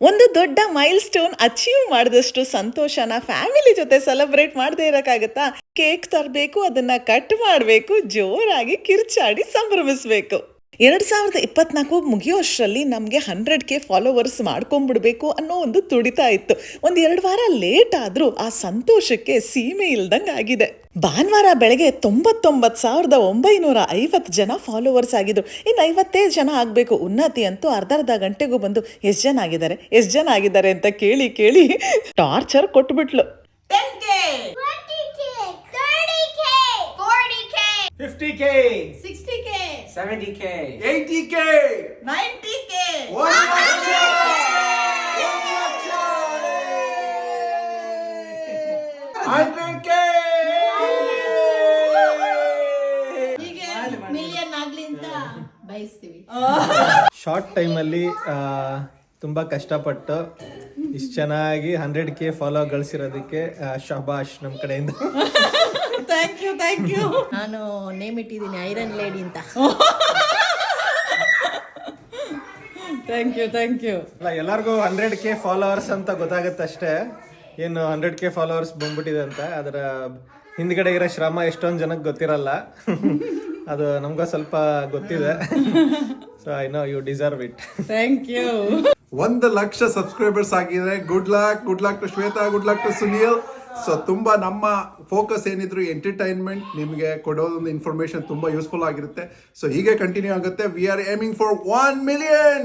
ಒಂದು ದೊಡ್ಡ mile stone achieve ಮಾಡಿದಷ್ಟು ಸಂತೋಷನ ಫ್ಯಾಮಿಲಿ ಜೊತೆ ಸೆಲೆಬ್ರೇಟ್ ಮಾಡದೇ ಇರಕ್ಕಾಗತ್ತಾ? ಕೇಕ್ ತರಬೇಕು, ಅದನ್ನ ಕಟ್ ಮಾಡಬೇಕು, ಜೋರಾಗಿ ಕಿರ್ಚಾಡಿ ಸಂಭ್ರಮಿಸ್ಬೇಕು. 2024 ಮುಗಿಯೋಷ್ಟರಲ್ಲಿ ನಮಗೆ 100K ಫಾಲೋವರ್ಸ್ ಮಾಡ್ಕೊಂಡ್ಬಿಡ್ಬೇಕು ಅನ್ನೋ ಒಂದು ತುಡಿತ ಇತ್ತು. ಒಂದು 2 ವಾರ ಲೇಟ್ ಆದ್ರೂ ಆ ಸಂತೋಷಕ್ಕೆ ಸೀಮೆ ಇಲ್ದಂಗೆ ಆಗಿದೆ. ಭಾನುವಾರ ಬೆಳಗ್ಗೆ 99,950 ಜನ ಫಾಲೋವರ್ಸ್ ಆಗಿದ್ರು. ಇನ್ನು 55 ಜನ ಆಗಬೇಕು. ಉನ್ನತಿ ಅಂತೂ ಅರ್ಧ ಗಂಟೆಗೂ ಬಂದು ಎಷ್ಟು ಜನ ಆಗಿದ್ದಾರೆ ಅಂತ ಕೇಳಿ torture ಕೊಟ್ಬಿಟ್ಲು. 10K 20K 30K 40K 50K 60K 70K 80K 90K 100K ಹೀಗೆ ಮಿಲಿಯನ್ ಆಗ್ಲಿ ಅಂತ ಬಯಸ್ತೀವಿ. ಶಾರ್ಟ್ ಟೈಮಲ್ಲಿ ತುಂಬ ಕಷ್ಟಪಟ್ಟು ಇಷ್ಟು ಚೆನ್ನಾಗಿ 100K ಫಾಲೋ ಗಳಿಸಿರೋದಕ್ಕೆ ಶಬಾಷ್ ನಮ್ಮ ಕಡೆಯಿಂದ. Thank you. ನಾನು ನೇಮ್ ಇಟ್ಟಿದ್ದೀನಿ ಐರನ್ ಲೇಡಿ ಅಂತ. Thank you. ಅಲ್ಲ, ಎಲ್ಲರಿಗೂ 100K ಫಾಲೋವರ್ಸ್ ಅಂತ ಗೊತ್ತಾಗತ್ತಷ್ಟೇ, ಏನು 100K ಫಾಲೋವರ್ಸ್ ಬಂದ್ಬಿಟ್ಟಿದೆ ಅಂತ. ಅದರ ಹಿಂದ್ಗಡೆ ಇರೋ ಶ್ರಮ ಎಷ್ಟೊಂದು ಜನಕ್ಕೆ ಗೊತ್ತಿರಲ್ಲ. ಅದು ನಮ್ಗೂ ಸ್ವಲ್ಪ ಗೊತ್ತಿದೆ. So I know you deserve it. Thank you. 1,00,000 subscribers ಆಗಿದೆ. Good luck to Shweta, good luck to Sunil. So ತುಂಬ ನಮ್ಮ ಫೋಕಸ್ ಏನಿದ್ರು ಎಂಟರ್ಟೈನ್ಮೆಂಟ್, ನಿಮಗೆ ಕೊಡೋದೊಂದು ಇನ್ಫಾರ್ಮೇಶನ್ ತುಂಬ ಯೂಸ್ಫುಲ್ ಆಗಿರುತ್ತೆ. ಸೊ ಹೀಗೆ ಕಂಟಿನ್ಯೂ ಆಗುತ್ತೆ. We are aiming for 1 million.